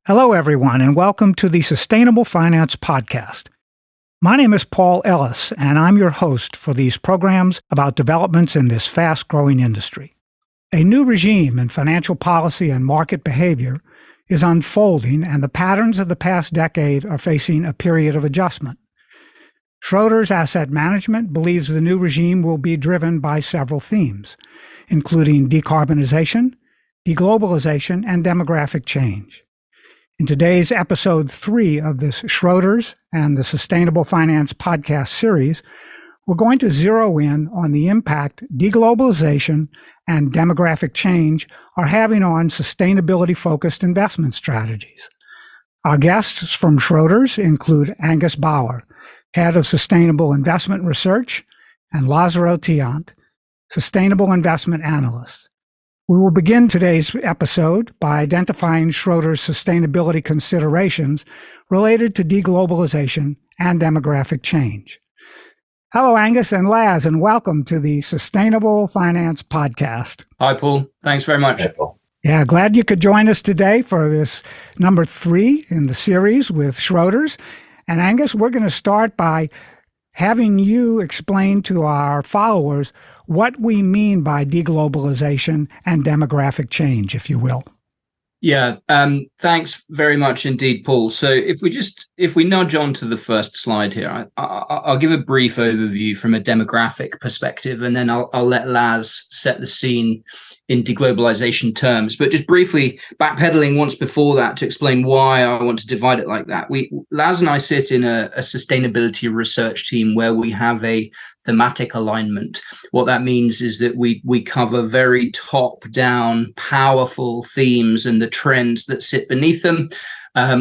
Hello, everyone, and welcome to the Sustainable Finance Podcast. My name is Paul Ellis, and I'm your host for these programs about developments in this fast-growing industry. A new regime in financial policy and market behavior is unfolding, and the patterns of the past decade are facing a period of adjustment. Schroders Asset Management believes the new regime will be driven by several themes, including decarbonization, deglobalization, and demographic change. In today's episode 3 of this Schroders and the Sustainable Finance Podcast series, we're going to zero in on the impact deglobalization and demographic change are having on sustainability-focused investment strategies. Our guests from Schroders include Angus Bauer, Head of Sustainable Investment Research, and Lazaro Tiant, Sustainable Investment Analyst. We will begin today's episode by identifying Schroders' sustainability considerations related to deglobalization and demographic change. Hello, Angus and Laz, and welcome to the Sustainable Finance Podcast. Hi, Paul. Thanks very much. Hi, Paul. Yeah, glad you could join us today for this number 3 in the series with Schroders. And Angus, we're going to start by having you explain to our followers what we mean by deglobalization and demographic change, if you will. Yeah, thanks very much indeed, Paul. So if we nudge on to the first slide here, I'll give a brief overview from a demographic perspective, and then I'll let Laz set the scene in deglobalization terms. But just briefly, backpedaling once before that to explain why I want to divide it like that. Laz and I sit in a sustainability research team where we have a thematic alignment. What that means is that we cover very top-down, powerful themes and the trends that sit beneath them,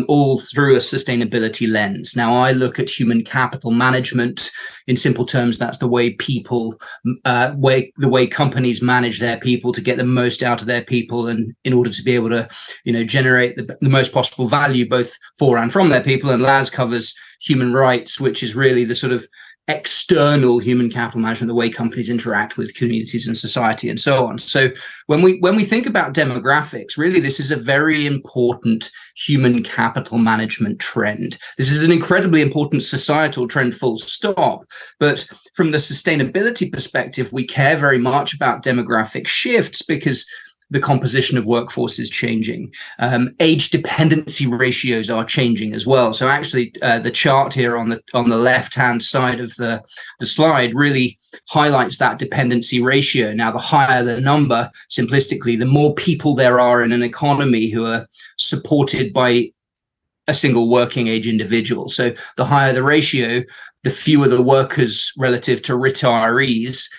all through a sustainability lens. Now, I look at human capital management. In simple terms, that's the way the way companies manage their people to get the most out of their people, and in order to be able to, generate the most possible value both for and from their people. And Laz covers human rights, which is really the sort of external human capital management, the way companies interact with communities and society and so on. So when we think about demographics, really this is a very important human capital management trend. This is an incredibly important societal trend, full stop. But from the sustainability perspective, we care very much about demographic shifts because the composition of workforce is changing. Age dependency ratios are changing as well. So actually, the chart here on the left-hand side of the slide really highlights that dependency ratio. Now, the higher the number, simplistically, the more people there are in an economy who are supported by a single working age individual. So the higher the ratio, the fewer the workers relative to retirees.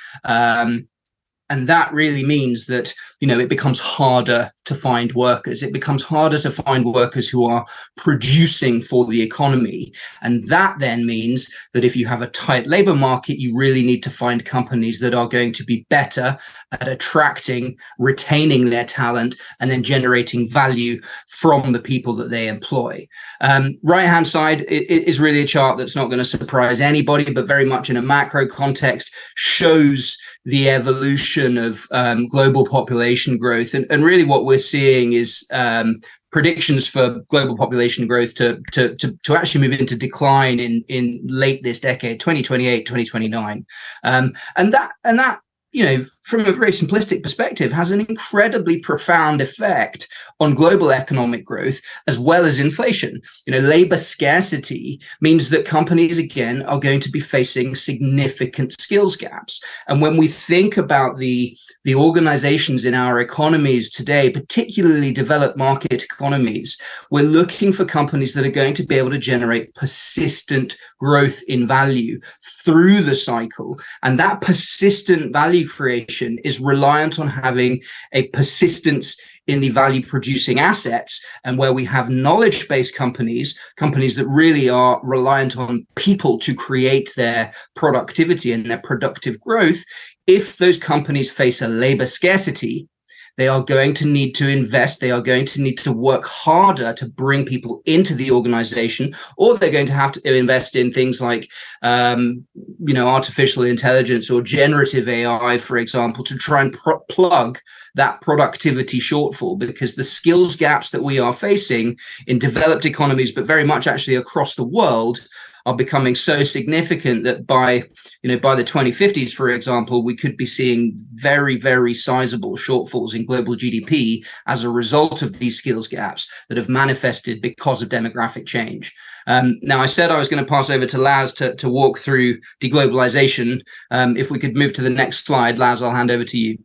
And that really means that, it becomes harder to find workers. It becomes harder to find workers who are producing for the economy. And that then means that if you have a tight labor market, you really need to find companies that are going to be better at attracting, retaining their talent, and then generating value from the people that they employ. Right-hand side is really a chart that's not going to surprise anybody, but very much in a macro context shows the evolution of global population growth. And really what we're seeing is predictions for global population growth to actually move into decline in late this decade, 2028, 2029. And that from a very simplistic perspective, has an incredibly profound effect on global economic growth as well as inflation. Labor scarcity means that companies, again, are going to be facing significant skills gaps. And when we think about the organizations in our economies today, particularly developed market economies, we're looking for companies that are going to be able to generate persistent growth in value through the cycle. And that persistent value creation is reliant on having a persistence in the value producing assets, and where we have knowledge-based companies that really are reliant on people to create their productivity and their productive growth. If those companies face a labor scarcity, They are going to need to invest. They are going to need to work harder to bring people into the organization, or they're going to have to invest in things like, artificial intelligence or generative AI, for example, to try and plug that productivity shortfall, because the skills gaps that we are facing in developed economies, but very much actually across the world, are becoming so significant that by the 2050s, for example, we could be seeing very, very sizable shortfalls in global GDP as a result of these skills gaps that have manifested because of demographic change. Now, I said I was going to pass over to Laz to walk through deglobalization. If we could move to the next slide, Laz, I'll hand over to you.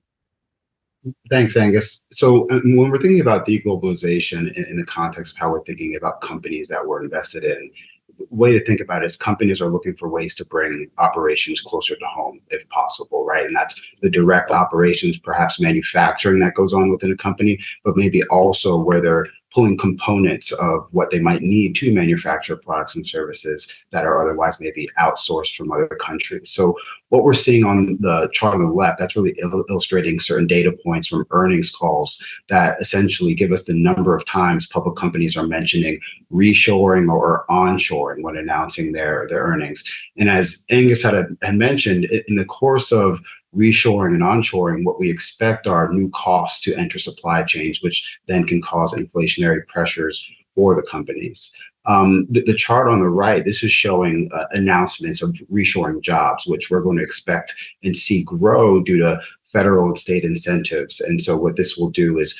Thanks, Angus. So when we're thinking about deglobalization in the context of how we're thinking about companies that we're invested in, the way to think about it is companies are looking for ways to bring operations closer to home if possible, right? And that's the direct operations, perhaps manufacturing that goes on within a company, but maybe also where they're pulling components of what they might need to manufacture products and services that are otherwise maybe outsourced from other countries. So what we're seeing on the chart on the left, that's really illustrating certain data points from earnings calls that essentially give us the number of times public companies are mentioning reshoring or onshoring when announcing their earnings. And as Angus had mentioned, in the course of reshoring and onshoring, what we expect are new costs to enter supply chains, which then can cause inflationary pressures for the companies. The chart on the right, this is showing announcements of reshoring jobs, which we're going to expect and see grow due to federal and state incentives. And so what this will do is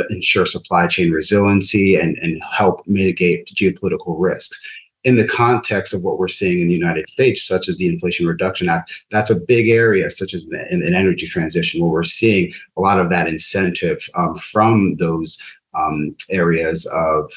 ensure supply chain resiliency and help mitigate geopolitical risks. In the context of what we're seeing in the United States, such as the Inflation Reduction Act, that's a big area, such as an energy transition, where we're seeing a lot of that incentive from those areas of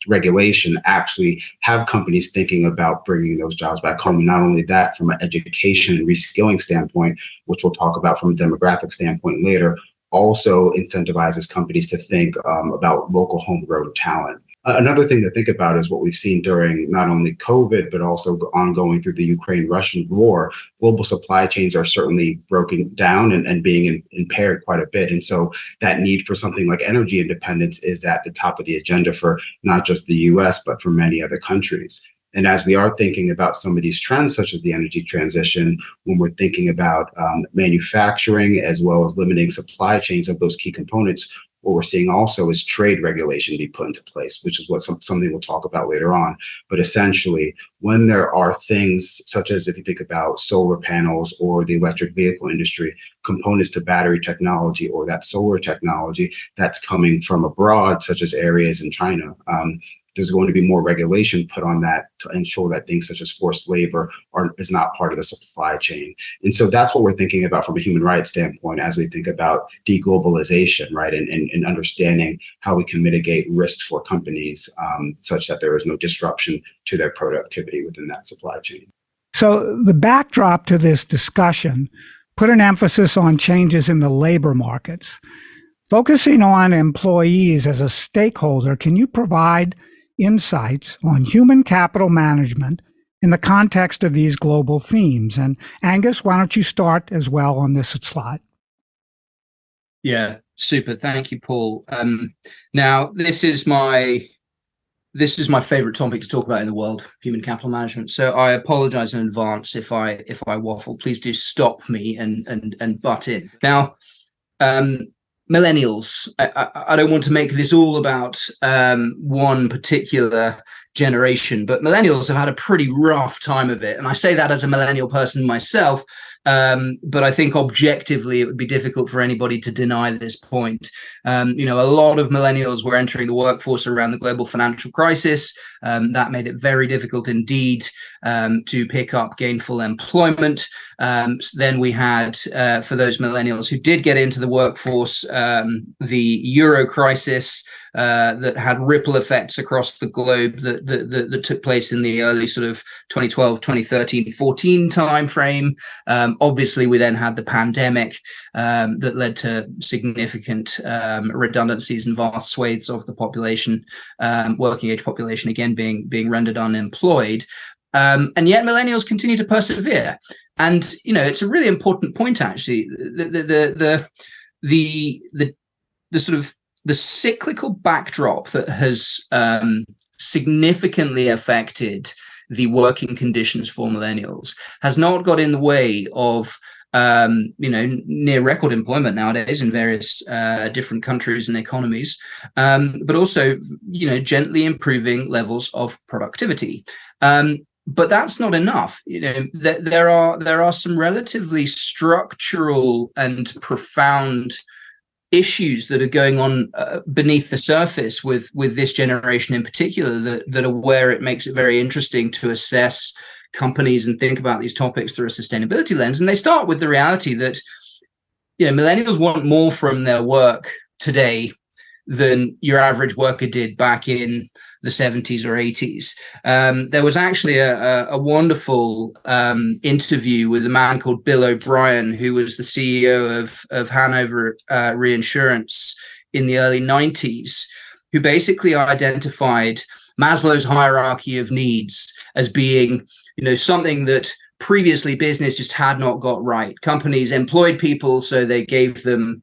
regulation actually have companies thinking about bringing those jobs back home. And not only that, from an education and reskilling standpoint, which we'll talk about from a demographic standpoint later, also incentivizes companies to think about local homegrown talent. Another thing to think about is what we've seen during not only COVID, but also ongoing through the Ukraine-Russian war. Global supply chains are certainly broken down and being impaired quite a bit. And so that need for something like energy independence is at the top of the agenda for not just the US, but for many other countries. And as we are thinking about some of these trends, such as the energy transition, when we're thinking about manufacturing, as well as limiting supply chains of those key components, what we're seeing also is trade regulation be put into place, which is what something we'll talk about later on. But essentially, when there are things such as, if you think about solar panels or the electric vehicle industry, components to battery technology or that solar technology that's coming from abroad, such as areas in China, there's going to be more regulation put on that to ensure that things such as forced labor is not part of the supply chain. And so that's what we're thinking about from a human rights standpoint as we think about deglobalization, right? And understanding how we can mitigate risk for companies such that there is no disruption to their productivity within that supply chain. So the backdrop to this discussion put an emphasis on changes in the labor markets. Focusing on employees as a stakeholder, can you provide insights on human capital management in the context of these global themes? And Angus, why don't you start as well on this slide? Yeah, super. Thank you, Paul. Now, this is my favorite topic to talk about in the world, human capital management. So I apologize in advance if I waffle. Please do stop me and butt in. Now, millennials, I don't want to make this all about one particular generation, but millennials have had a pretty rough time of it. And I say that as a millennial person myself, but I think objectively it would be difficult for anybody to deny this point. A lot of millennials were entering the workforce around the global financial crisis. That made it very difficult indeed to pick up gainful employment. Then we had, for those millennials who did get into the workforce, the Euro crisis that had ripple effects across the globe that took place in the early sort of 2012, 2013, 14 timeframe. Obviously, we then had the pandemic that led to significant redundancies in vast swathes of the population, working age population again being rendered unemployed. And yet millennials continue to persevere. And, it's a really important point, actually. The the cyclical backdrop that has significantly affected the working conditions for millennials has not got in the way of near record employment nowadays in various different countries and economies, but also, gently improving levels of productivity. But that's not enough. There are some relatively structural and profound issues that are going on beneath the surface with this generation in particular that are where it makes it very interesting to assess companies and think about these topics through a sustainability lens. And they start with the reality that millennials want more from their work today than your average worker did back in the 70s or 80s. There was actually a wonderful interview with a man called Bill O'Brien, who was the CEO of Hanover Reinsurance in the early 90s, who basically identified Maslow's hierarchy of needs as being, something that previously business just had not got right. Companies employed people, so they gave them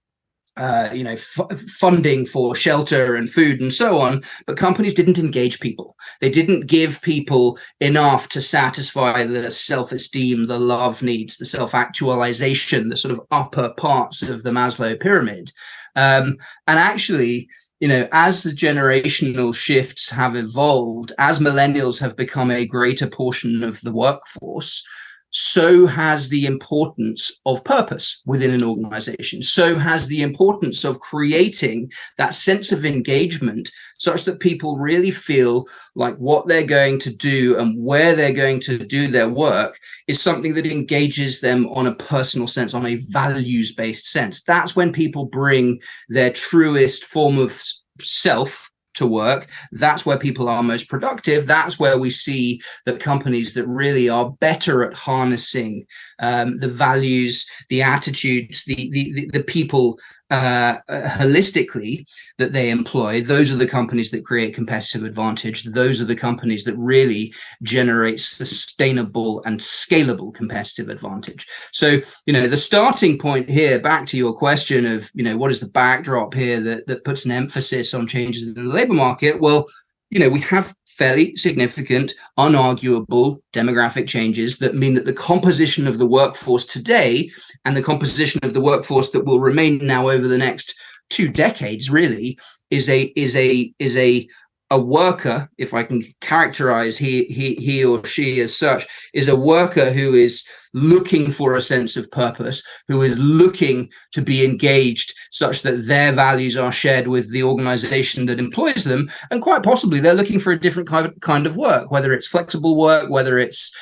funding for shelter and food and so on, but companies didn't engage people. They didn't give people enough to satisfy the self-esteem, the love needs, the self-actualization, the sort of upper parts of the Maslow pyramid. And actually, as the generational shifts have evolved, as millennials have become a greater portion of the workforce, so has the importance of purpose within an organization. So has the importance of creating that sense of engagement such that people really feel like what they're going to do and where they're going to do their work is something that engages them on a personal sense, on a values-based sense. That's when people bring their truest form of self to work. That's where people are most productive. That's where we see that companies that really are better at harnessing the values, the attitudes, the people holistically that they employ, those are the companies that create competitive advantage. Those are the companies that really generate sustainable and scalable competitive advantage. So, the starting point here, back to your question of, what is the backdrop here that puts an emphasis on changes in the labor market? Well, we have fairly significant, unarguable demographic changes that mean that the composition of the workforce today and the composition of the workforce that will remain now over the next 2 decades really is a worker, if I can characterize he or she as such, is a worker who is looking for a sense of purpose, who is looking to be engaged such that their values are shared with the organization that employs them. And quite possibly they're looking for a different kind of work, whether it's flexible work, whether it's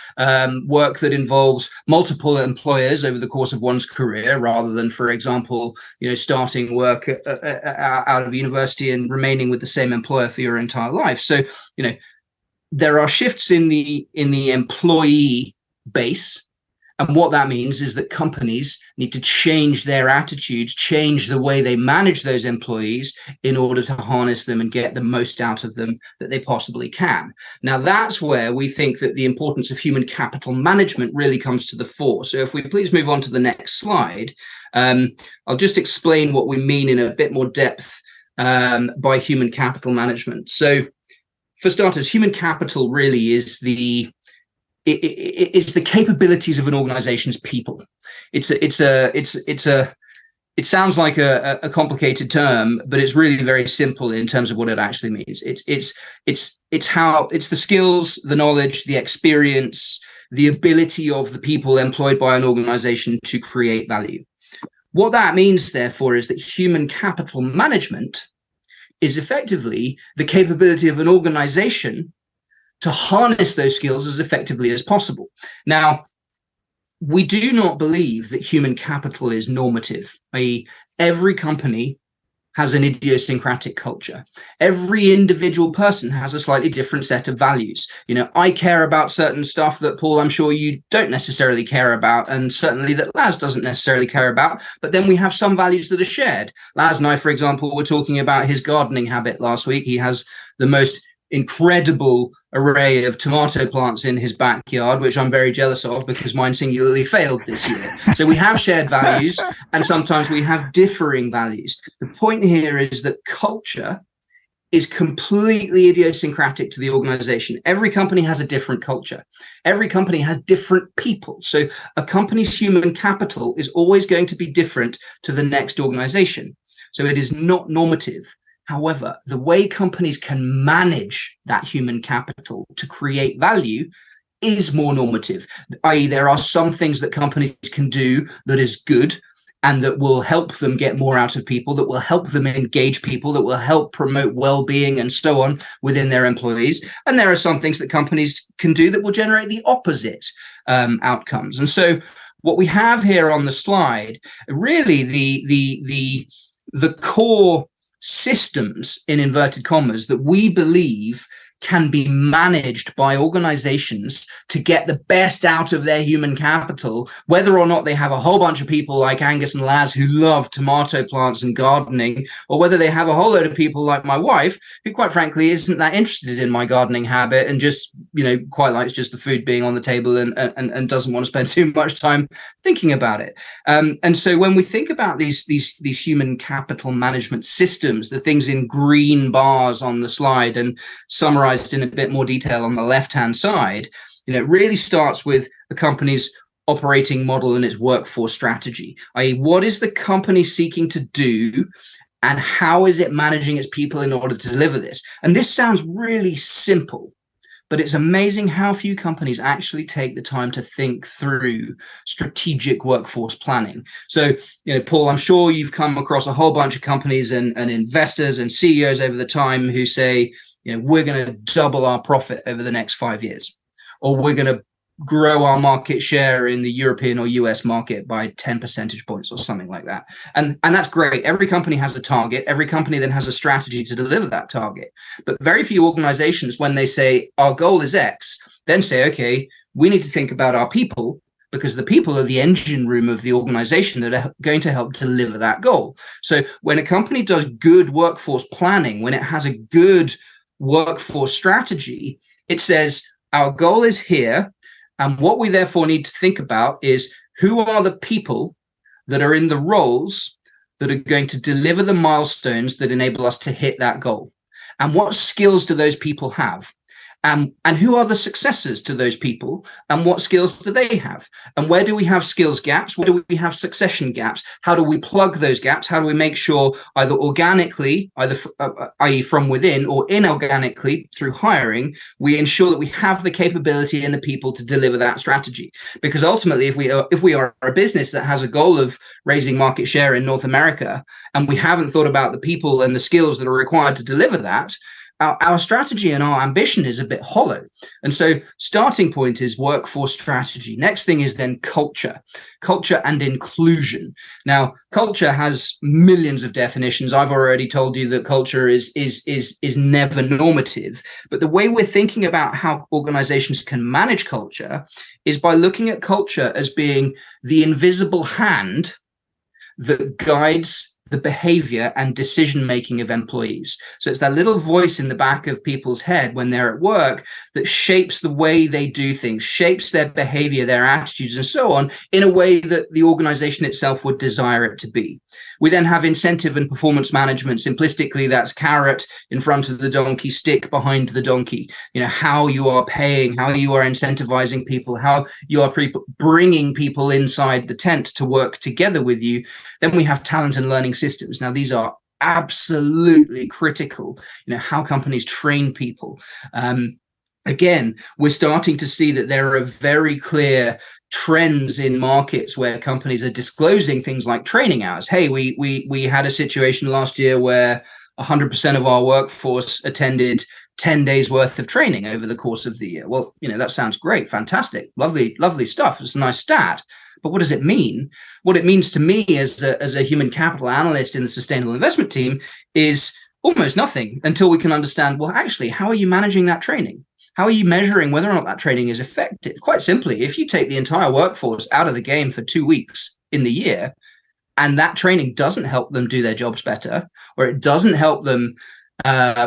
work that involves multiple employers over the course of one's career, rather than, for example, starting work out of university and remaining with the same employer for your entire life. So, there are shifts in the employee base. And what that means is that companies need to change their attitudes, change the way they manage those employees in order to harness them and get the most out of them that they possibly can. Now, that's where we think that the importance of human capital management really comes to the fore. So if we please move on to the next slide, I'll just explain what we mean in a bit more depth by human capital management. So for starters, human capital really is the capabilities of an organization's people. It sounds like a complicated term, but it's really very simple in terms of what it actually means. It's the skills, the knowledge, the experience, the ability of the people employed by an organization to create value. What that means, therefore, is that human capital management is effectively the capability of an organization to harness those skills as effectively as possible. Now, we do not believe that human capital is normative, i.e., every company has an idiosyncratic culture. Every individual person has a slightly different set of values. I care about certain stuff that, Paul, I'm sure you don't necessarily care about, and certainly that Laz doesn't necessarily care about, but then we have some values that are shared. Laz and I, for example, were talking about his gardening habit last week. He has the most incredible array of tomato plants in his backyard, which I'm very jealous of because mine singularly failed this year. So we have shared values, and sometimes we have differing values. The point here is that culture is completely idiosyncratic to the organization. Every company has a different culture. Every company has different people. So a company's human capital is always going to be different to the next organization. So it is not normative. However, the way companies can manage that human capital to create value is more normative, i.e. there are some things that companies can do that is good and that will help them get more out of people, that will help them engage people, that will help promote well-being and so on within their employees. And there are some things that companies can do that will generate the opposite outcomes. And so what we have here on the slide, really the core systems, in inverted commas, that we believe can be managed by organizations to get the best out of their human capital, whether or not they have a whole bunch of people like Angus and Laz who love tomato plants and gardening, or whether they have a whole load of people like my wife who quite frankly isn't that interested in my gardening habit and just, quite likes just the food being on the table and doesn't want to spend too much time thinking about it. And so when we think about these human capital management systems, the things in green bars on the slide and summarized in a bit more detail on the left-hand side, it really starts with a company's operating model and its workforce strategy, i.e. what is the company seeking to do and how is it managing its people in order to deliver this? And this sounds really simple, but it's amazing how few companies actually take the time to think through strategic workforce planning. So, Paul, I'm sure you've come across a whole bunch of companies and investors and CEOs over the time who say, we're going to double our profit over the next 5 years, or we're going to grow our market share in the European or US market by 10 percentage points or something like that. And that's great. Every company has a target. Every company then has a strategy to deliver that target. But very few organizations, when they say our goal is X, then say, okay, we need to think about our people, because the people are the engine room of the organization that are going to help deliver that goal. So when a company does good workforce planning, when it has a good workforce strategy, it says our goal is here, and what we therefore need to think about is who are the people that are in the roles that are going to deliver the milestones that enable us to hit that goal, and what skills do those people have, and who are the successors to those people, and what skills do they have, and where do we have skills gaps, where do we have succession gaps, how do we plug those gaps, how do we make sure either organically, i.e. from within, or inorganically through hiring, we ensure that we have the capability and the people to deliver that strategy. Because ultimately, if we are a business that has a goal of raising market share in North America, and we haven't thought about the people and the skills that are required to deliver that, our strategy and our ambition is a bit hollow. And so starting point is workforce strategy. Next thing is then culture and inclusion. Now, culture has millions of definitions. I've already told you that culture is never normative. But the way we're thinking about how organizations can manage culture is by looking at culture as being the invisible hand that guides the behavior and decision-making of employees. So it's that little voice in the back of people's head when they're at work that shapes the way they do things, shapes their behavior, their attitudes, and so on, in a way that the organization itself would desire it to be. We then have incentive and performance management. Simplistically, that's carrot in front of the donkey, stick behind the donkey. How you are paying, how you are incentivizing people, how you are bringing people inside the tent to work together with you. Then we have talent and learning systems. Now, these are absolutely critical. How companies train people. Again, we're starting to see that there are very clear trends in markets where companies are disclosing things like training hours. Hey, we had a situation last year where 100% of our workforce attended 10 days worth of training over the course of the year. Well, that sounds great, fantastic, lovely stuff. It's a nice stat. But what does it mean? What it means to me as a human capital analyst in the sustainable investment team is almost nothing until we can understand, well, actually, how are you managing that training? How are you measuring whether or not that training is effective? Quite simply, if you take the entire workforce out of the game for 2 weeks in the year, and that training doesn't help them do their jobs better, or it doesn't help them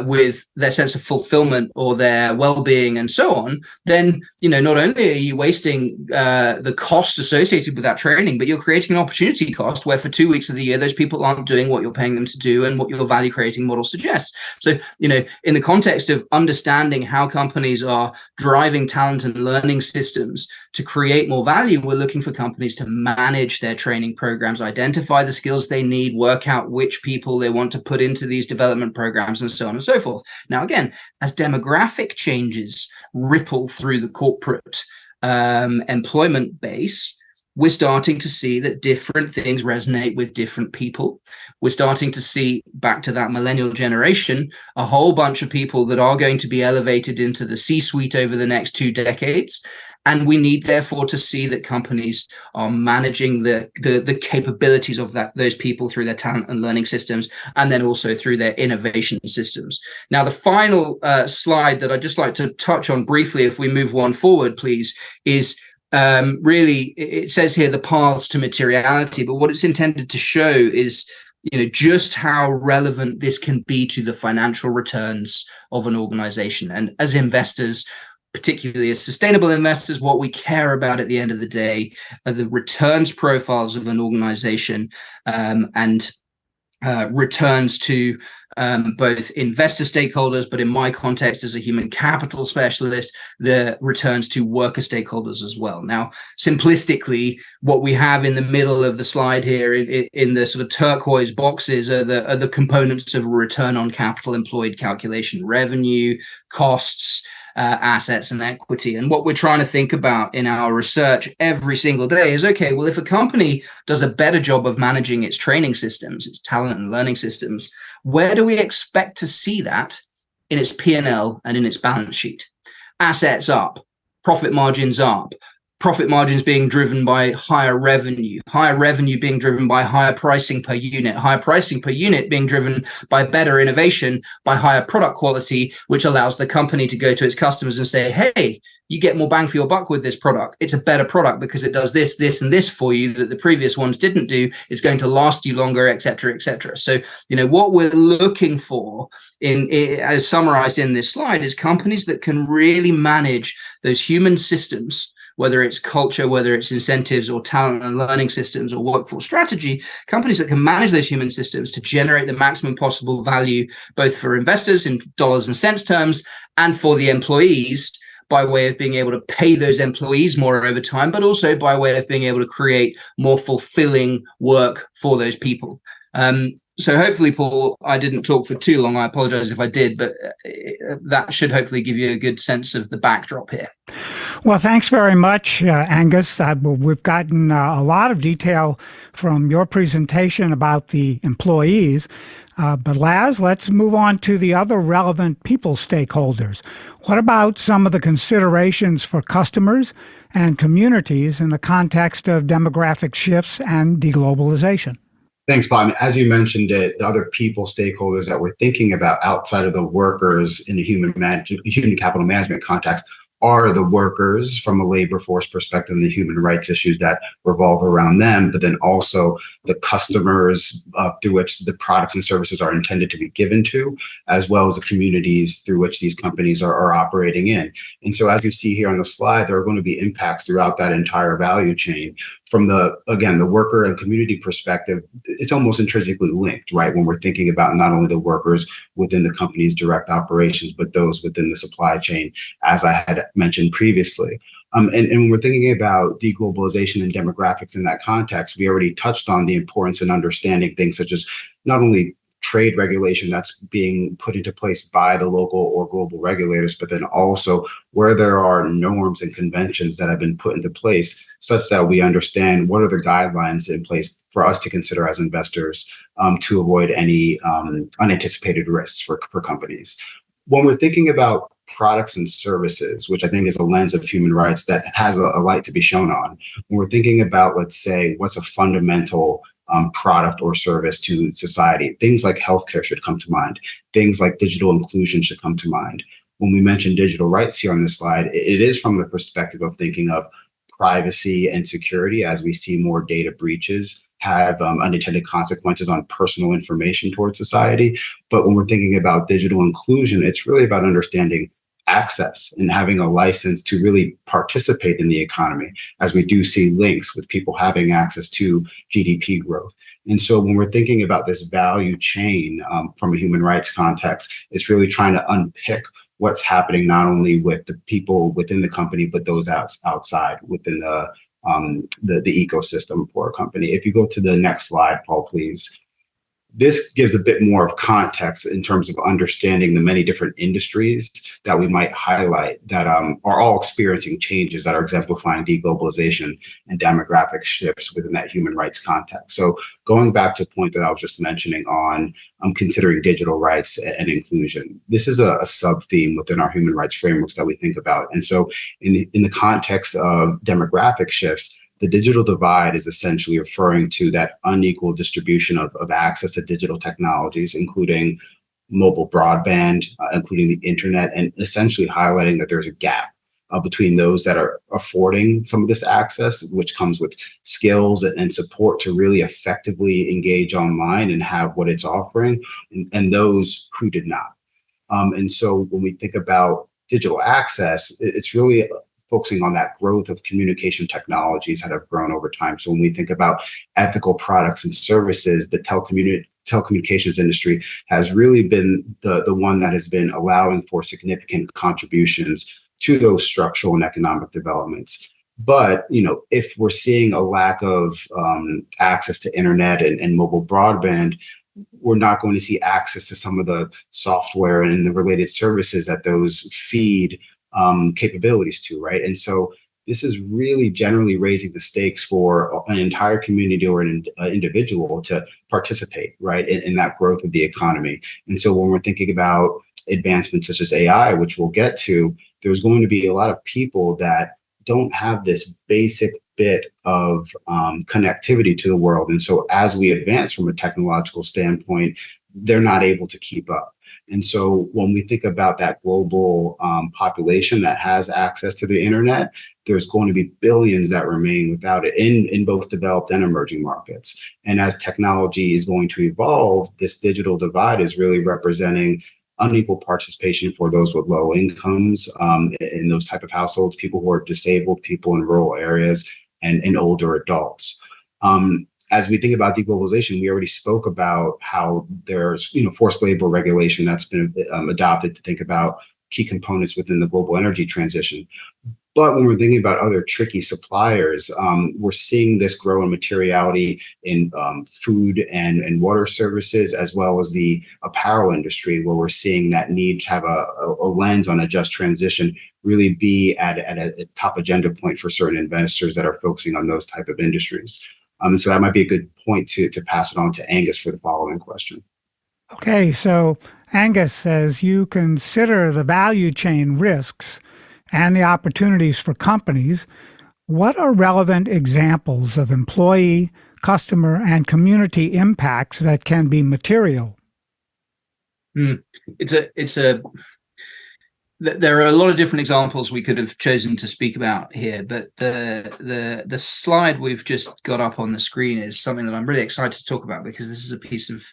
with their sense of fulfillment or their well-being and so on, then not only are you wasting the cost associated with that training, but you're creating an opportunity cost where for 2 weeks of the year those people aren't doing what you're paying them to do and what your value creating model suggests. So in the context of understanding how companies are driving talent and learning systems to create more value, we're looking for companies to manage their training programs, identify the skills they need, work out which people they want to put into these development programs, and so on and so forth. Now, again, as demographic changes ripple through the corporate employment base, we're starting to see that different things resonate with different people. We're starting to see, back to that millennial generation, a whole bunch of people that are going to be elevated into the C-suite over the next 2 decades. And we need, therefore, to see that companies are managing the capabilities of those people through their talent and learning systems, and then also through their innovation systems. Now, the final slide that I'd just like to touch on briefly, if we move one forward, please, is really, it says here the paths to materiality, but what it's intended to show is just how relevant this can be to the financial returns of an organization. And as investors, particularly as sustainable investors, what we care about at the end of the day are the returns profiles of an organization, and returns to both investor stakeholders, but in my context as a human capital specialist, the returns to worker stakeholders as well. Now, simplistically, what we have in the middle of the slide here in the sort of turquoise boxes are the components of a return on capital employed calculation: revenue, costs, assets, and equity. And what we're trying to think about in our research every single day is, okay, well, if a company does a better job of managing its training systems, its talent and learning systems, where do we expect to see that in its P&L and in its balance sheet? Assets up, profit margins up, profit margins being driven by higher revenue being driven by higher pricing per unit being driven by better innovation, by higher product quality, which allows the company to go to its customers and say, hey, you get more bang for your buck with this product. It's a better product because it does this, this, and this for you that the previous ones didn't do. It's going to last you longer, et cetera, et cetera. So, what we're looking for as summarized in this slide is companies that can really manage those human systems, whether it's culture, whether it's incentives or talent and learning systems or workforce strategy, companies that can manage those human systems to generate the maximum possible value, both for investors in dollars and cents terms and for the employees, by way of being able to pay those employees more over time, but also by way of being able to create more fulfilling work for those people. So hopefully, Paul, I didn't talk for too long. I apologize if I did, but that should hopefully give you a good sense of the backdrop here. Well, thanks very much, Angus. We've gotten a lot of detail from your presentation about the employees. But Laz, let's move on to the other relevant people stakeholders. What about some of the considerations for customers and communities in the context of demographic shifts and deglobalization? Thanks, Bob. As you mentioned, the other people stakeholders that we're thinking about outside of the workers in the human capital management context are the workers from a labor force perspective and the human rights issues that revolve around them, but then also the customers through which the products and services are intended to be given to, as well as the communities through which these companies are operating in. And so as you see here on the slide, there are going to be impacts throughout that entire value chain. From the worker and community perspective, it's almost intrinsically linked, right? When we're thinking about not only the workers within the company's direct operations, but those within the supply chain, as I had mentioned previously. And when we're thinking about deglobalization and demographics in that context, we already touched on the importance in understanding things such as not only trade regulation that's being put into place by the local or global regulators, but then also where there are norms and conventions that have been put into place such that we understand what are the guidelines in place for us to consider as investors to avoid any unanticipated risks for companies. When we're thinking about products and services, which I think is a lens of human rights that has a light to be shown on, when we're thinking about, let's say, what's a fundamental product or service to society, things like healthcare should come to mind. Things like digital inclusion should come to mind. When we mention digital rights here on this slide, it is from the perspective of thinking of privacy and security as we see more data breaches have unintended consequences on personal information towards society. But when we're thinking about digital inclusion, it's really about understanding access and having a license to really participate in the economy, as we do see links with people having access to GDP growth. And so when we're thinking about this value chain from a human rights context, it's really trying to unpick what's happening not only with the people within the company, but those outside within the ecosystem for a company. If you go to the next slide, Paul, please. This gives a bit more of context in terms of understanding the many different industries that we might highlight that are all experiencing changes that are exemplifying deglobalization and demographic shifts within that human rights context. So going back to a point that I was just mentioning on considering digital rights and inclusion, this is a sub-theme within our human rights frameworks that we think about. And so in the context of demographic shifts, the digital divide is essentially referring to that unequal distribution of access to digital technologies, including mobile broadband, including the internet, and essentially highlighting that there's a gap between those that are affording some of this access, which comes with skills and support to really effectively engage online and have what it's offering, and those who did not. And so when we think about digital access, it's really focusing on that growth of communication technologies that have grown over time. So when we think about ethical products and services, the telecommunications industry has really been the one that has been allowing for significant contributions to those structural and economic developments. But, if we're seeing a lack of access to internet and mobile broadband, we're not going to see access to some of the software and the related services that those feed capabilities to, right? And so this is really generally raising the stakes for an entire community or an individual to participate, right, in that growth of the economy. And so when we're thinking about advancements such as AI, which we'll get to, there's going to be a lot of people that don't have this basic bit of connectivity to the world. And so as we advance from a technological standpoint, they're not able to keep up. And so when we think about that global population that has access to the internet, there's going to be billions that remain without it in both developed and emerging markets. And as technology is going to evolve, this digital divide is really representing unequal participation for those with low incomes in those type of households, people who are disabled, people in rural areas, and older adults. As we think about deglobalization, we already spoke about how there's forced labor regulation that's been adopted to think about key components within the global energy transition. But when we're thinking about other tricky suppliers, we're seeing this grow in materiality in food and water services, as well as the apparel industry, where we're seeing that need to have a lens on a just transition really be at a top agenda point for certain investors that are focusing on those type of industries. So that might be a good point to pass it on to Angus for the following question. Okay, so Angus, as you consider the value chain risks and the opportunities for companies, what are relevant examples of employee, customer, and community impacts that can be material? There are a lot of different examples we could have chosen to speak about here, but the slide we've just got up on the screen is something that I'm really excited to talk about, because this is a piece of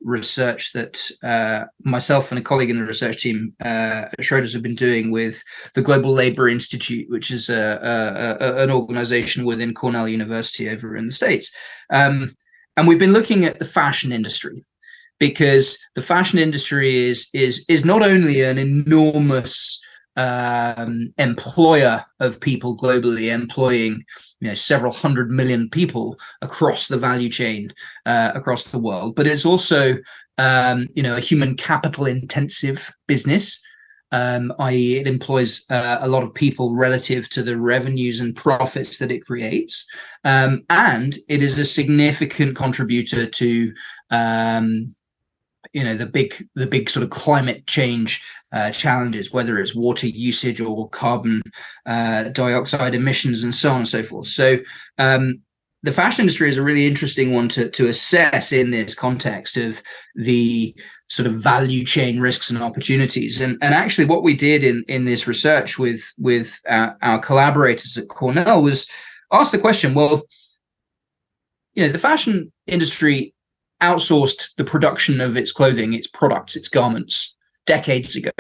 research that myself and a colleague in the research team at Schroders have been doing with the Global Labour Institute, which is an organization within Cornell University over in the States. And we've been looking at the fashion industry, because the fashion industry is not only an enormous employer of people globally, employing several 100 million people across the value chain across the world, but it's also a human capital intensive business, i.e. it employs a lot of people relative to the revenues and profits that it creates, and it is a significant contributor to the big sort of climate change challenges, whether it's water usage or carbon dioxide emissions and so on and so forth. So the fashion industry is a really interesting one to assess in this context of the sort of value chain risks and opportunities. And actually what we did in this research with our collaborators at Cornell was ask the question, well, the fashion industry outsourced the production of its clothing, its products, its garments decades ago.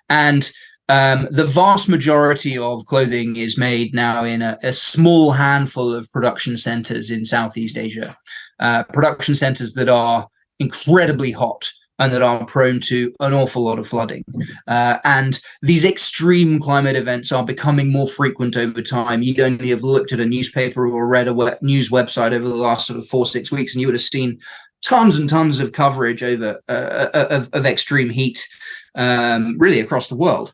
And the vast majority of clothing is made now in a small handful of production centers in Southeast Asia, production centers that are incredibly hot and that are prone to an awful lot of flooding. And these extreme climate events are becoming more frequent over time. You'd only have looked at a newspaper or read a news website over the last sort of 4-6 weeks, and you would have seen tons and tons of coverage over of extreme heat, really across the world.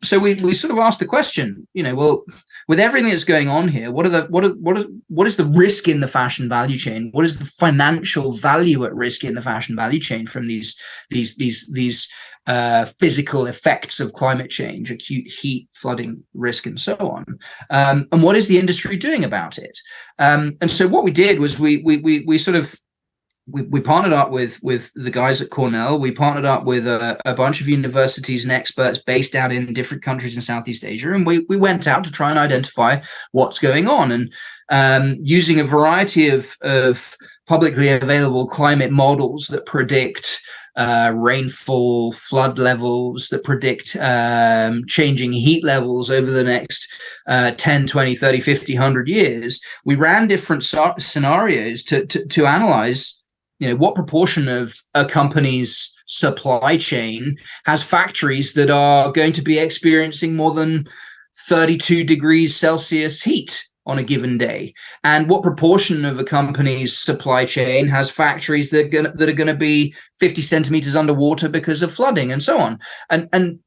So we sort of asked the question, well, with everything that's going on here, what is the risk in the fashion value chain? What is the financial value at risk in the fashion value chain from these physical effects of climate change, acute heat, flooding risk, and so on? And what is the industry doing about it? And so what we did was we partnered up with the guys at Cornell. We partnered up with a bunch of universities and experts based out in different countries in Southeast Asia. And we went out to try and identify what's going on. And using a variety of publicly available climate models that predict rainfall, flood levels, that predict changing heat levels over the next 10, 20, 30, 50, 100 years, we ran different scenarios to analyze what proportion of a company's supply chain has factories that are going to be experiencing more than 32 degrees Celsius heat on a given day, and what proportion of a company's supply chain has factories that are going to be 50 centimeters underwater because of flooding, and so on. And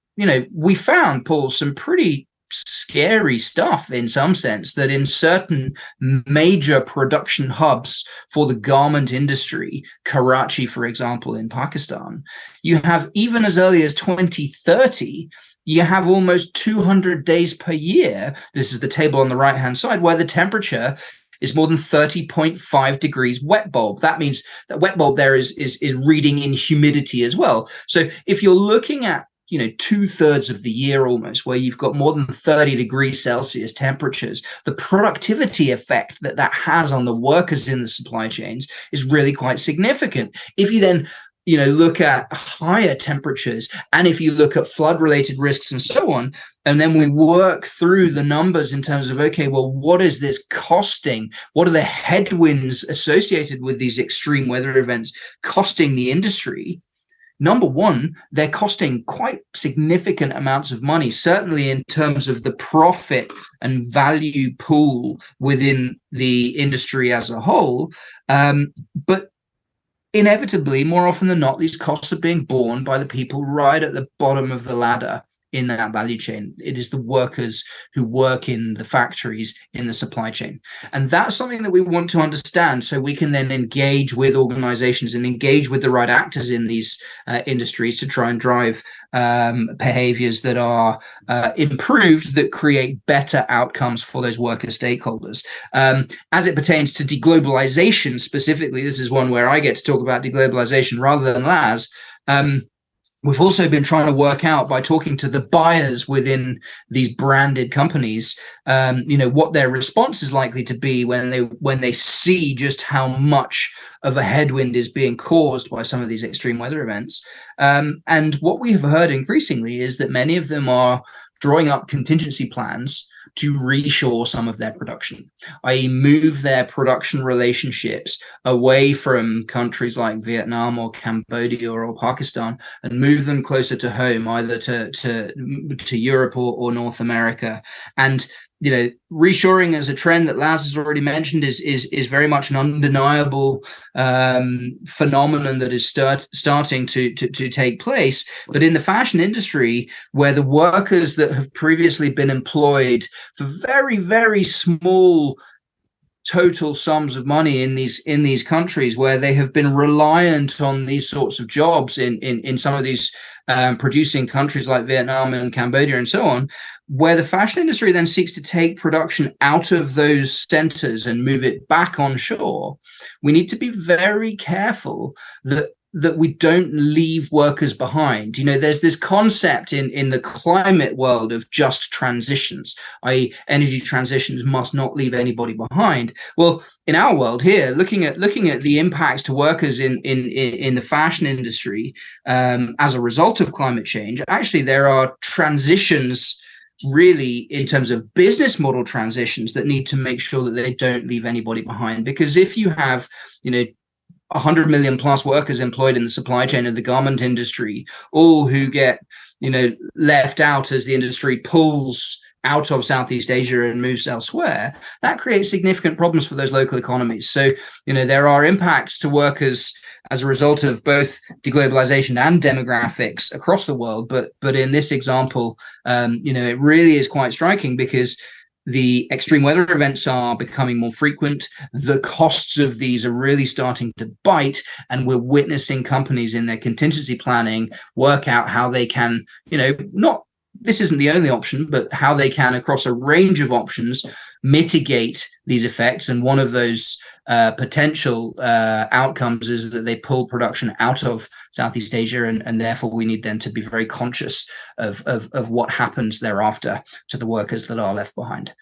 we found, Paul, some pretty scary stuff in some sense, that in certain major production hubs for the garment industry, Karachi, for example, in Pakistan, you have, even as early as 2030, you have almost 200 days per year. This is the table on the right-hand side, where the temperature is more than 30.5 degrees wet bulb. That means that wet bulb there is reading in humidity as well. So if you're looking at 2/3 of the year almost, where you've got more than 30 degrees Celsius temperatures, the productivity effect that has on the workers in the supply chains is really quite significant. If you then look at higher temperatures, and if you look at flood related risks and so on, and then we work through the numbers in terms of, okay, well, what is this costing? What are the headwinds associated with these extreme weather events costing the industry? Number one, they're costing quite significant amounts of money, certainly in terms of the profit and value pool within the industry as a whole. But inevitably, more often than not, these costs are being borne by the people right at the bottom of the ladder in that value chain. It is the workers who work in the factories in the supply chain. And that's something that we want to understand, so we can then engage with organizations and engage with the right actors in these industries to try and drive behaviors that are improved, that create better outcomes for those worker stakeholders. As it pertains to deglobalization specifically, this is one where I get to talk about deglobalization rather than Laz. We've also been trying to work out, by talking to the buyers within these branded companies, what their response is likely to be when they see just how much of a headwind is being caused by some of these extreme weather events. And what we have heard increasingly is that many of them are drawing up contingency plans to reshore some of their production, i.e. move their production relationships away from countries like Vietnam or Cambodia or Pakistan and move them closer to home, either to Europe or North America. And reshoring as a trend that Laz has already mentioned is very much an undeniable phenomenon that is starting to take place. But in the fashion industry, where the workers that have previously been employed for very, very small total sums of money in these countries, where they have been reliant on these sorts of jobs in some of these producing countries like Vietnam and Cambodia and so on, where the fashion industry then seeks to take production out of those centers and move it back onshore, we need to be very careful that that we don't leave workers behind. There's this concept in the climate world of just transitions, i.e. energy transitions must not leave anybody behind. Well, in our world here, looking at the impacts to workers in the fashion industry as a result of climate change, actually there are transitions really in terms of business model transitions that need to make sure that they don't leave anybody behind. Because if you have 100 million plus workers employed in the supply chain of the garment industry, all who get left out as the industry pulls out of Southeast Asia and moves elsewhere, that creates significant problems for those local economies. So there are impacts to workers as a result of both deglobalization and demographics across the world. But in this example, it really is quite striking because the extreme weather events are becoming more frequent. The costs of these are really starting to bite, and we're witnessing companies in their contingency planning work out how they can, this isn't the only option, but how they can, across a range of options, mitigate these effects. And one of those potential outcomes is that they pull production out of Southeast Asia, and therefore we need then to be very conscious of what happens thereafter to the workers that are left behind.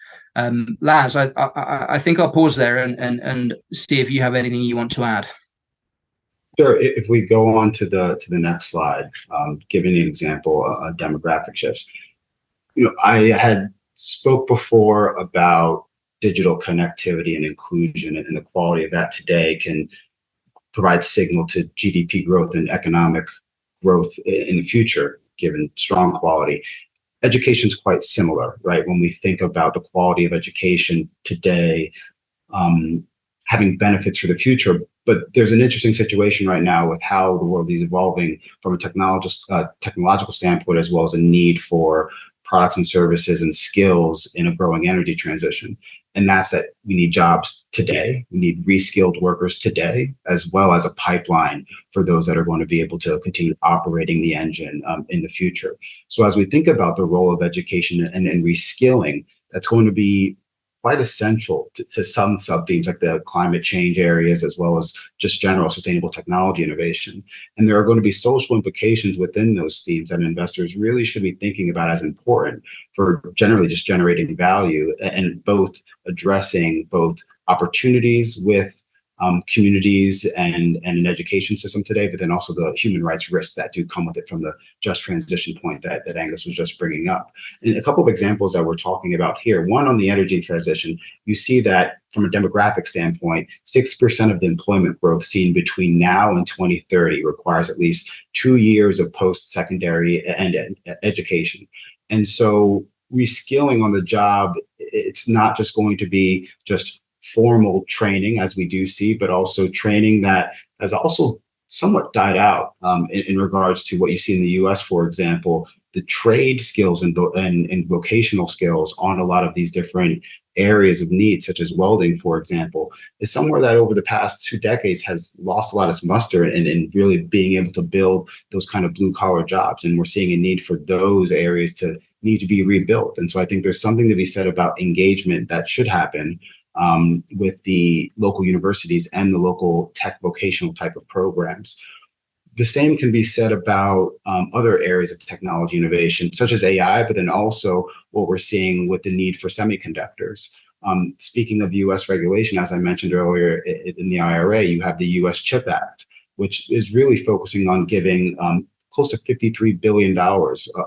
Laz, I think I'll pause there and see if you have anything you want to add. Sure. If we go on to the next slide, giving an example of demographic shifts, I had spoke before about digital connectivity and inclusion, and the quality of that today can provide signal to GDP growth and economic growth in the future, given strong quality. Education is quite similar, right? When we think about the quality of education today, having benefits for the future. But there's an interesting situation right now with how the world is evolving from a technological standpoint, as well as a need for products and services and skills in a growing energy transition. And that's that we need jobs today. We need reskilled workers today, as well as a pipeline for those that are going to be able to continue operating the engine in the future. So as we think about the role of education and reskilling, that's going to be quite essential to some sub-themes like the climate change areas, as well as just general sustainable technology innovation. And there are going to be social implications within those themes that investors really should be thinking about as important for generally just generating value and both addressing both opportunities with communities and an education system today, but then also the human rights risks that do come with it from the just transition point that Angus was just bringing up. And a couple of examples that we're talking about here, one on the energy transition, you see that from a demographic standpoint, 6% of the employment growth seen between now and 2030 requires at least 2 years of post-secondary and education. And so reskilling on the job, it's not just going to be just formal training, as we do see, but also training that has also somewhat died out in regards to what you see in the US, for example. The trade skills and vocational skills on a lot of these different areas of need, such as welding, for example, is somewhere that over the past 2 decades has lost a lot of its muster in really being able to build those kind of blue collar jobs. And we're seeing a need for those areas to need to be rebuilt. And so I think there's something to be said about engagement that should happen with the local universities and the local tech vocational type of programs. The same can be said about other areas of technology innovation, such as AI, but then also what we're seeing with the need for semiconductors. Speaking of US regulation, as I mentioned earlier in the IRA, you have the US CHIP Act, which is really focusing on giving close to $53 billion,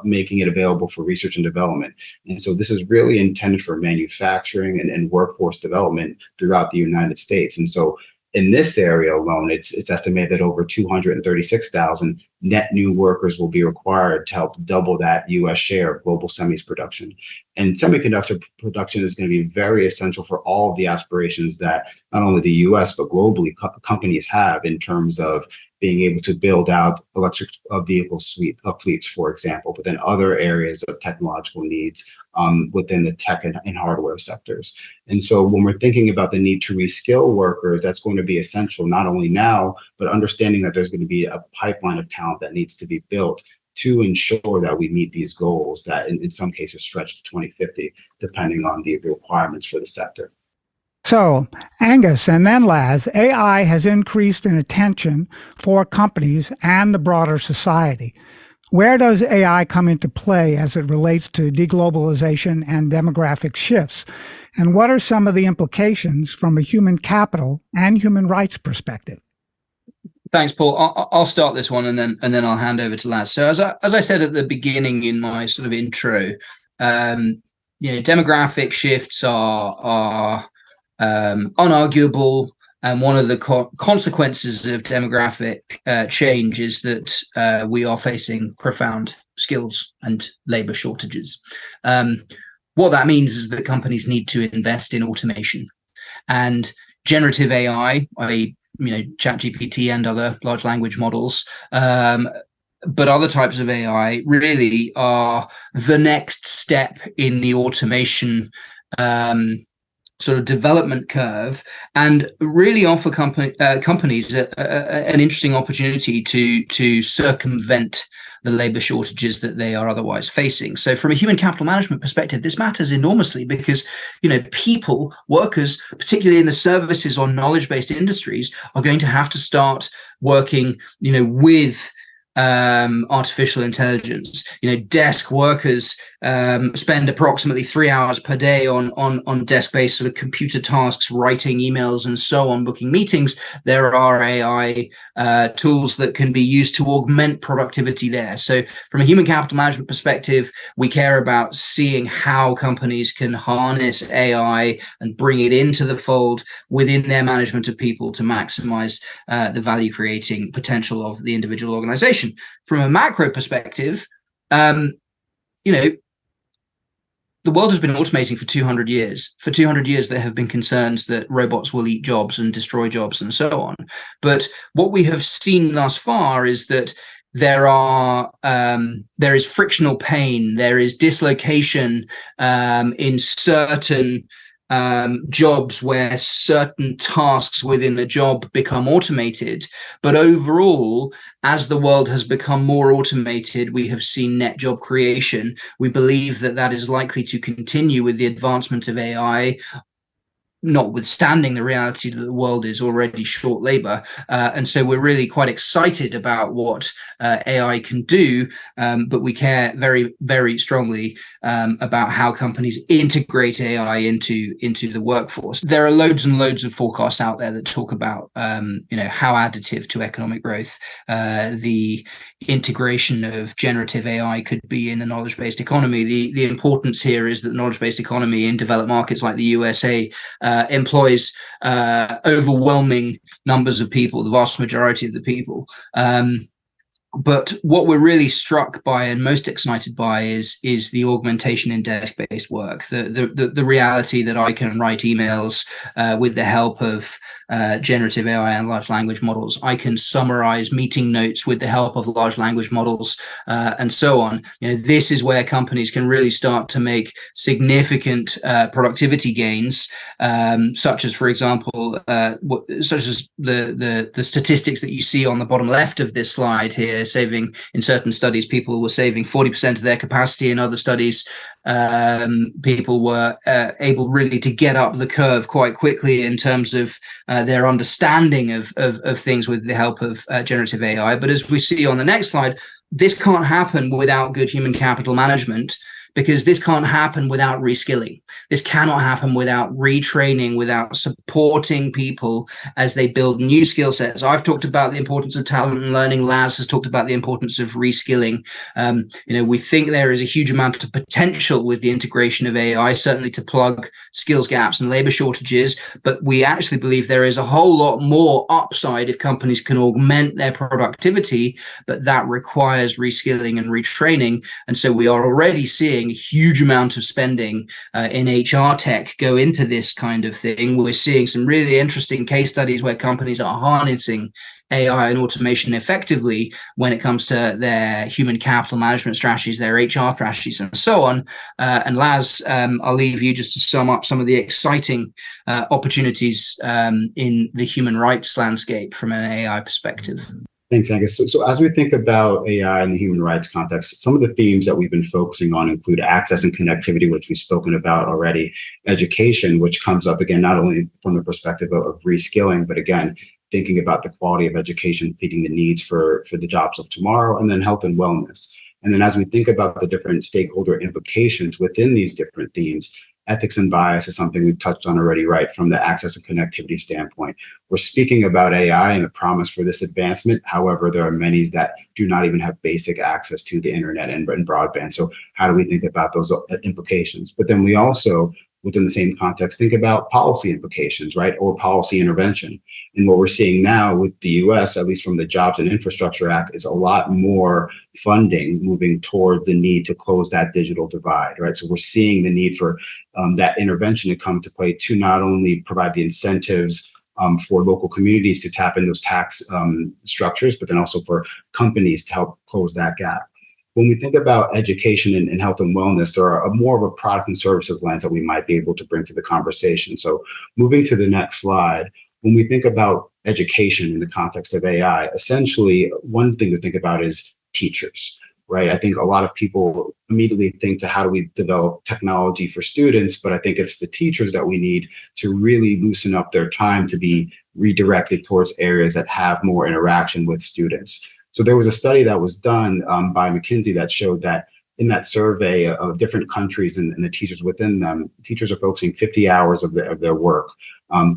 making it available for research and development. And so this is really intended for manufacturing and workforce development throughout the United States. And so in this area alone, it's estimated that over 236,000 net new workers will be required to help double that US share of global semis production. And semiconductor production is going to be very essential for all of the aspirations that not only the US, but globally companies have in terms of being able to build out electric vehicle fleets, for example, but then other areas of technological needs within the tech and hardware sectors. And so when we're thinking about the need to reskill workers, that's going to be essential, not only now, but understanding that there's going to be a pipeline of talent that needs to be built to ensure that we meet these goals that in some cases stretch to 2050, depending on the requirements for the sector. So, Angus and then Laz, AI has increased in attention for companies and the broader society. Where does AI come into play as it relates to deglobalization and demographic shifts? And what are some of the implications from a human capital and human rights perspective? Thanks, Paul. I'll start this one and then I'll hand over to Laz. So as I said at the beginning in my sort of intro, demographic shifts are unarguable, and one of the consequences of demographic change is that we are facing profound skills and labor shortages. What that means is that companies need to invest in automation, and generative AI, i.e., ChatGPT and other large language models, but other types of AI really are the next step in the automation sort of development curve, and really offer companies an interesting opportunity to circumvent the labor shortages that they are otherwise facing. So from a human capital management perspective, this matters enormously because, people, workers, particularly in the services or knowledge-based industries, are going to have to start working, with artificial intelligence. Desk workers spend approximately 3 hours per day on desk-based sort of computer tasks, writing emails and so on, booking meetings. There are AI tools that can be used to augment productivity there. So from a human capital management perspective, we care about seeing how companies can harness AI and bring it into the fold within their management of people to maximize the value creating potential of the individual organization. From a macro perspective, the world has been automating for 200 years. For 200 years, there have been concerns that robots will eat jobs and destroy jobs and so on. But what we have seen thus far is that there is frictional pain, there is dislocation in certain jobs where certain tasks within a job become automated. But overall, as the world has become more automated, we have seen net job creation. We believe that is likely to continue with the advancement of AI, notwithstanding the reality that the world is already short labor. And so we're really quite excited about what AI can do, but we care very, very strongly about how companies integrate AI into the workforce. There are loads and loads of forecasts out there that talk about how additive to economic growth the integration of generative AI could be in the knowledge-based economy. The importance here is that the knowledge-based economy in developed markets like the USA employs overwhelming numbers of people, the vast majority of the people. But what we're really struck by and most excited by is the augmentation in desk-based work, the reality that I can write emails with the help of generative AI and large language models. I can summarize meeting notes with the help of large language models and so on. This is where companies can really start to make significant productivity gains, such as, for example, such as the statistics that you see on the bottom left of this slide here. Saving, in certain studies, people were saving 40% of their capacity. In other studies, people were able really to get up the curve quite quickly in terms of their understanding of things with the help of generative AI. But as we see on the next slide, this can't happen without good human capital management, because this can't happen without reskilling. This cannot happen without retraining, without supporting people as they build new skill sets. I've talked about the importance of talent and learning. Laz has talked about the importance of reskilling. We think there is a huge amount of potential with the integration of AI, certainly to plug skills gaps and labor shortages, but we actually believe there is a whole lot more upside if companies can augment their productivity, but that requires reskilling and retraining. And so we are already seeing a huge amount of spending in HR tech go into this kind of thing. We're seeing some really interesting case studies where companies are harnessing AI and automation effectively when it comes to their human capital management strategies, their HR strategies, and so on. And Laz, I'll leave you just to sum up some of the exciting opportunities in the human rights landscape from an AI perspective. Thanks, Angus. So as we think about AI in the human rights context, some of the themes that we've been focusing on include access and connectivity, which we've spoken about already, education, which comes up again, not only from the perspective of reskilling, but again, thinking about the quality of education, feeding the needs for the jobs of tomorrow, and then health and wellness. And then as we think about the different stakeholder implications within these different themes, ethics and bias is something we've touched on already, right, from the access and connectivity standpoint. We're speaking about AI and the promise for this advancement. However, there are many that do not even have basic access to the internet and broadband. So how do we think about those implications? But then we also, within the same context, think about policy implications, right, or policy intervention. And what we're seeing now with the US, at least from the Jobs and Infrastructure Act, is a lot more funding moving toward the need to close that digital divide, right? So we're seeing the need for that intervention to come to play to not only provide the incentives for local communities to tap into those tax structures, but then also for companies to help close that gap. When we think about education and health and wellness, there are more of a product and services lens that we might be able to bring to the conversation. So moving to the next slide, when we think about education in the context of AI, essentially one thing to think about is teachers, right? I think a lot of people immediately think to how do we develop technology for students, but I think it's the teachers that we need to really loosen up their time to be redirected towards areas that have more interaction with students. So there was a study that was done by McKinsey that showed that in that survey of different countries and the teachers within them, teachers are focusing 50 hours of their work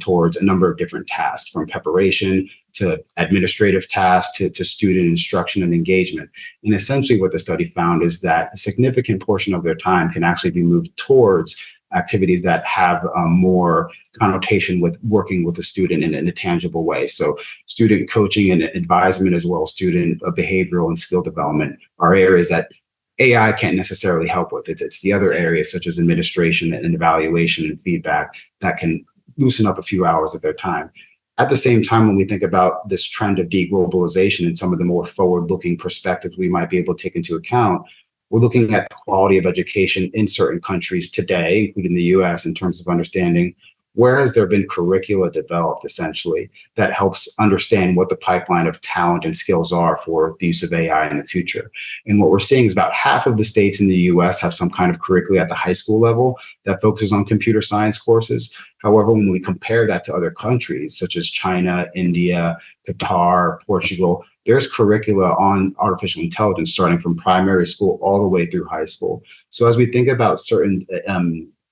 towards a number of different tasks, from preparation to administrative tasks to student instruction and engagement. And essentially what the study found is that a significant portion of their time can actually be moved towards activities that have more connotation with working with the student in a tangible way. So student coaching and advisement, as well as student behavioral and skill development, are areas that AI can't necessarily help with. It's the other areas such as administration and evaluation and feedback that can loosen up a few hours of their time. At the same time, when we think about this trend of deglobalization and some of the more forward-looking perspectives we might be able to take into account, we're looking at the quality of education in certain countries today, including the US, in terms of understanding where has there been curricula developed, essentially, that helps understand what the pipeline of talent and skills are for the use of AI in the future. And what we're seeing is about half of the states in the US have some kind of curricula at the high school level that focuses on computer science courses. However, when we compare that to other countries, such as China, India, Qatar, Portugal, there's curricula on artificial intelligence starting from primary school all the way through high school. So as we think about certain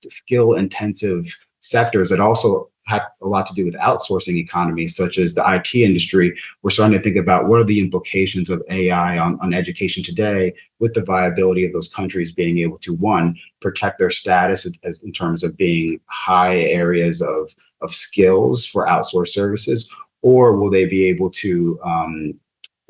skill-intensive sectors that also have a lot to do with outsourcing economies, such as the IT industry, we're starting to think about what are the implications of AI on education today, with the viability of those countries being able to, one, protect their status as in terms of being high areas of skills for outsourced services, or will they be able to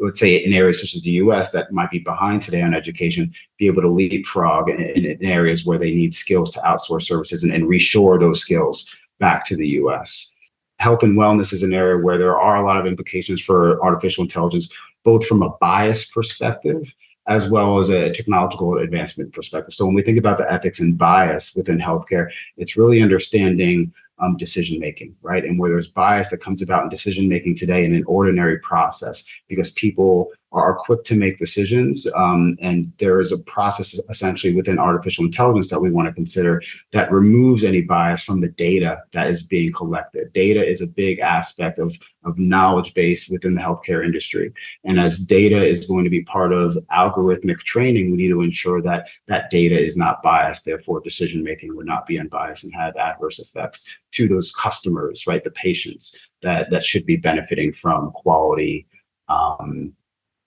let's say in areas such as the US that might be behind today on education, be able to leapfrog in areas where they need skills to outsource services and reshore those skills back to the US. Health and wellness is an area where there are a lot of implications for artificial intelligence, both from a bias perspective as well as a technological advancement perspective. So when we think about the ethics and bias within healthcare, it's really understanding decision-making, right? And where there's bias that comes about in decision-making today in an ordinary process, because people are quick to make decisions. And there is a process essentially within artificial intelligence that we want to consider that removes any bias from the data that is being collected. Data is a big aspect of knowledge base within the healthcare industry. And as data is going to be part of algorithmic training, we need to ensure that that data is not biased. Therefore, decision-making would not be unbiased and have adverse effects to those customers, right? The patients that should be benefiting from quality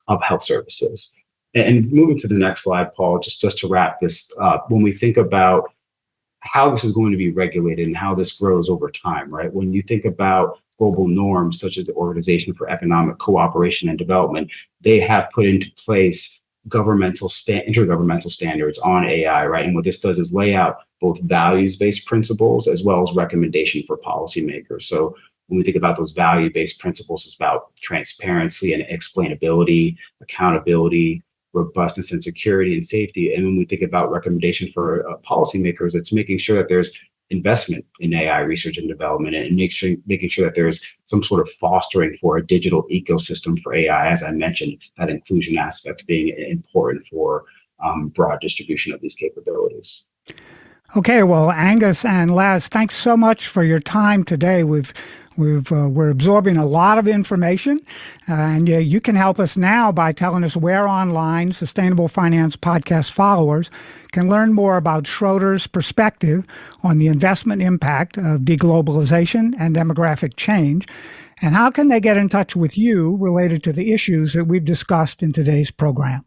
of health services. And moving to the next slide, Paul, just to wrap this up, when we think about how this is going to be regulated and how this grows over time, right? When you think about global norms, such as the Organization for Economic Cooperation and Development, they have put into place intergovernmental standards on AI, right? And what this does is lay out both values-based principles as well as recommendation for policymakers. So when we think about those value-based principles, it's about transparency and explainability, accountability, robustness and security and safety. And when we think about recommendation for policymakers, it's making sure that there's investment in AI research and development, and making sure that there's some sort of fostering for a digital ecosystem for AI. As I mentioned, that inclusion aspect being important for broad distribution of these capabilities. Okay, well, Angus and Laz, thanks so much for your time today. We're absorbing a lot of information, and you can help us now by telling us where online Sustainable Finance Podcast followers can learn more about Schroders' perspective on the investment impact of deglobalization and demographic change, and how can they get in touch with you related to the issues that we've discussed in today's program.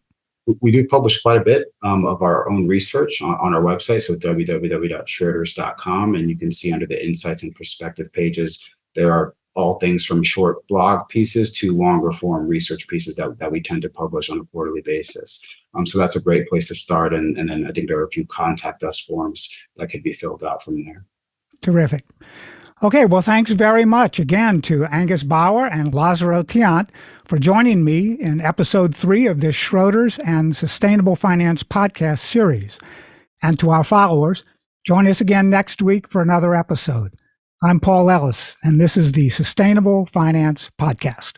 We do publish quite a bit of our own research on our website, so www.schroders.com, and you can see under the Insights and Perspective pages, there are all things from short blog pieces to longer form research pieces that we tend to publish on a quarterly basis. So that's a great place to start, and then I think there are a few contact us forms that could be filled out from there. Terrific. Okay, well, thanks very much again to Angus Bauer and Lazaro Tiant for joining me in episode 3 of this Schroders and Sustainable Finance podcast series. And to our followers, join us again next week for another episode. I'm Paul Ellis, and this is the Sustainable Finance Podcast.